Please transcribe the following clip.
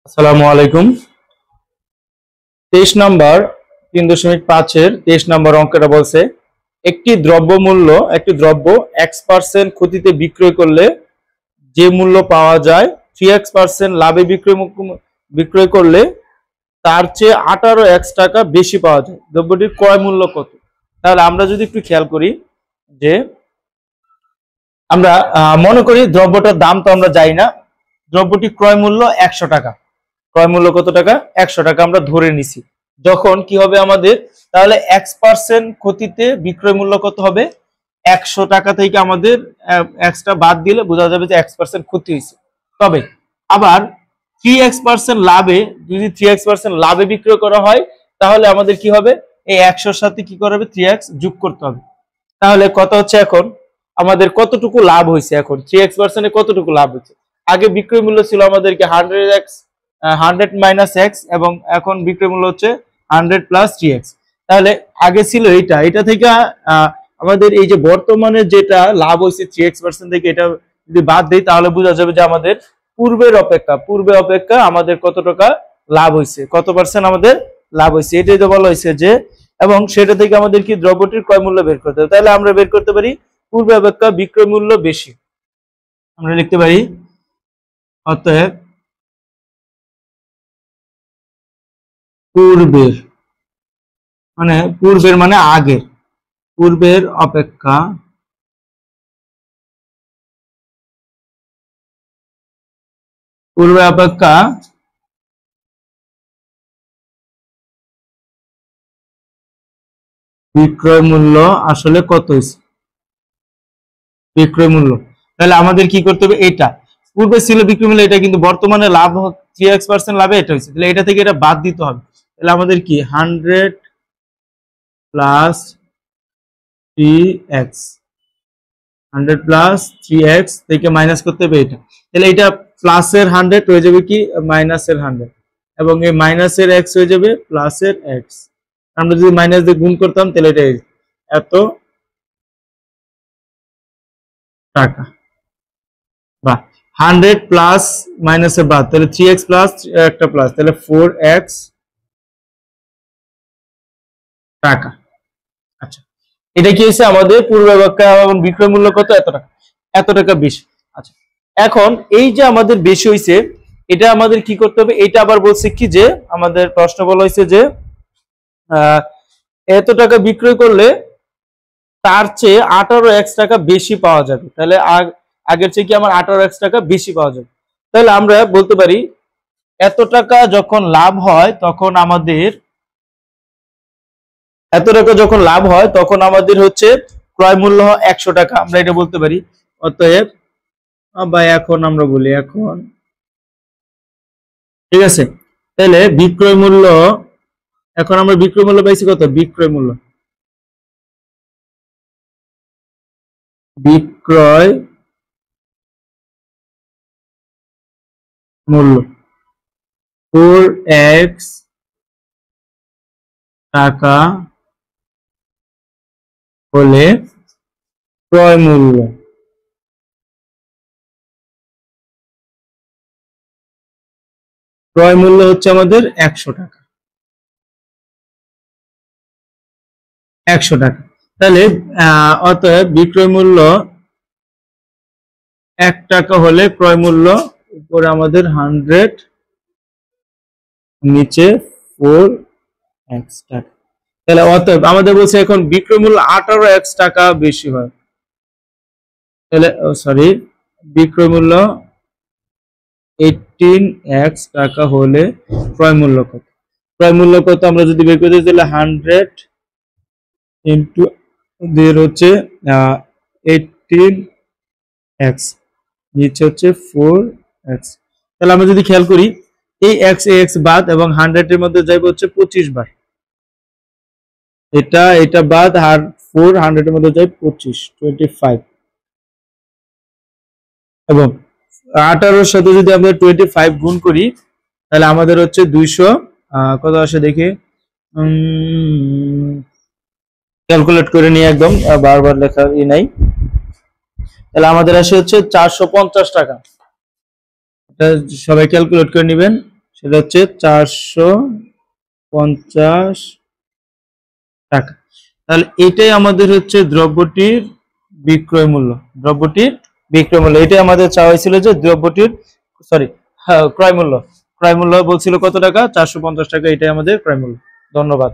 আসসালামু আলাইকুম। 23 নম্বর 3.5 এর 23 নম্বর অঙ্কটা বলছে একটি দ্রব্য x% ক্ষতিতে বিক্রয় করলে যে মূল্য পাওয়া যায় 3x% লাভে বিক্রয় করলে তার চেয়ে 18x টাকা বেশি পাওয়া যায়। দ্রব্যটির ক্রয় মূল্য কত? তাহলে আমরা যদি একটু খেয়াল করি যে আমরা মনে করি দ্রব্যটার দাম তো আমরা জানি না, দ্রব্যটি ক্রয় মূল্য 100 টাকা। ক্রয় মূল্য কত টাকা? 100 টাকা আমরা ধরে নিছি। যখন কি হবে আমাদের, তাহলে x% ক্ষতিতে বিক্রয় মূল্য কত হবে? 100 টাকা থেকে আমাদের এক্সট্রা বাদ দিলে বোঝা যাবে যে x% ক্ষতি হয়েছে। তবে আবার 3x% লাভে, যদি 3x% লাভে বিক্রয় করা হয় তাহলে আমাদের কি হবে, এই 100 সাথে কি করবে 3x যোগ করতে হবে। তাহলে কত হচ্ছে এখন আমাদের কতটুকু লাভ হয়েছে, এখন 3x% এ কতটুকু লাভ হয়েছে? আগে বিক্রয় মূল্য ছিল আমাদেরকে 100 মাইনাস এক্স এবং এখন বিক্রয় মূল্য হচ্ছে 100 প্লাস 3x। তাহলে আগে ছিল এটা থেকে আমাদের এই যে বর্তমানে যেটা লাভ হয়েছে 3x% থেকে, এটা যদি বাদ দেই তাহলে বোঝা যাবে যে আমাদের পূর্বে অপেক্ষা আমাদের কত টাকা লাভ হয়েছে, কত পার্সেন্ট আমাদের লাভ হয়েছে, এটাই তো বলা হয়েছে যে, এবং সেটা থেকে আমাদের কি দ্রব্যটির ক্রয় মূল্য বের করতে হবে। তাহলে আমরা বের করতে পারি পূর্বে অপেক্ষা বিক্রয় মূল্য বেশি। আমরা লিখতে পারি অতএব পূর্বের মানে আগের, পূর্বের অপেক্ষা বিক্রয় মূল্য আসলে কত হয়েছে, বিক্রয় মূল্য। তাহলে আমাদের কি করতে হবে, এটা পূর্বে ছিল বিক্রয় মূল্য, এটা কিন্তু বর্তমানে লাভ 3x% লাভে এটা হয়েছে, তাহলে এটা থেকে এটা বাদ দিতে হবে। তাহলে আমাদের কি 100 প্লাস 3x, 100 প্লাস 3x থেকে মাইনাস করতে হবে এটা। তাহলে এটা প্লাসের 100 হয়ে যাবে কি মাইনাসের 100, এবং এই মাইনাসের x হয়ে যাবে প্লাসের x। আমরা যদি মাইনাস দিয়ে গুণ করতাম তাহলে এটা এত টাকা, বা 100 প্লাস মাইনাসের বাদ, তাহলে 3x প্লাস একটা প্লাস, তাহলে 4x টাকা। আচ্ছা, এটা কি হয়েছে আমাদের পূর্বাপেক্ষা এবং বিক্রয় মূল্য কত? এত টাকা বেশি। আচ্ছা, এখন এই যে আমাদের বেশি হয়েছে, এটা আমাদের কি করতে হবে, এটা আবার বলছে কি যে আমাদের প্রশ্ন বলা হয়েছে যে এত টাকা বিক্রয় করলে তার চেয়ে 18x টাকা বেশি পাওয়া যাবে। তাহলে আগের চেয়ে কি আমার 18x টাকা বেশি পাওয়া যাবে। তাহলে আমরা বলতে পারি এত টাকা যখন লাভ হয় তখন আমাদের, এত টাকা যখন লাভ হয় তখন আমাদের হচ্ছে ক্রয় মূল্য 100 টাকা, আমরা এটা বলতে পারি। অতএব বা এখন আমরা বলি এখন, ঠিক আছে, তাহলে বিক্রয় মূল্য, এখন আমরা বিক্রয় মূল্য পাইছি কত, বিক্রয় মূল্য 4x টাকা হলে ক্রয় মূল্য, ক্রয় মূল্য হচ্ছে আমাদের 100 টাকা, 100 টাকা। তাহলে অতএব বিক্রয় মূল্য 1 টাকা হলে ক্রয় মূল্য, উপরে আমাদের 100, নিচে 4x টাকা। তাহলে অতএব আমাদের বলছে এখন বিক্রয় মূল্য 18x টাকা বেশি হয়। তাহলে সরি, বিক্রয় মূল্য 18x টাকা হলে ক্রয় মূল্য কত? ক্রয় মূল্য কত আমরা যদি বের করতে, তাহলে 100 ইন্টু দের হচ্ছে 18x, নিচে হচ্ছে 4x। তাহলে আমরা যদি খেয়াল করি এই x বাদ এবং 100 এর মধ্যে যাইব হচ্ছে 25 বার, এটা বাদ আর 400 এর মধ্যে যায় 25 এবং 18 সাথে যদি আমরা 25 গুণ করি তাহলে আমাদের হচ্ছে 200, কত আসে দেখি, ক্যালকুলেট করে নিয়ে একদম বারবার লেখার নাই। তাহলে আমাদের আসে হচ্ছে 450 টাকা। এটা সবাই ক্যালকুলেট করে নেবেন, সেটা হচ্ছে 450 টাকা। তাহলে এটাই আমাদের হচ্ছে দ্রব্যটির বিক্রয় মূল্য। দ্রব্যটির বিক্রয় মূল্য এটাই আমাদের চাওয়া হয়েছিল যে দ্রব্যটির সরি ক্রয় মূল্য। ক্রয় মূল্য বলছিল কত টাকা? 450 টাকা। এটাই আমাদের ক্রয় মূল্য। ধন্যবাদ।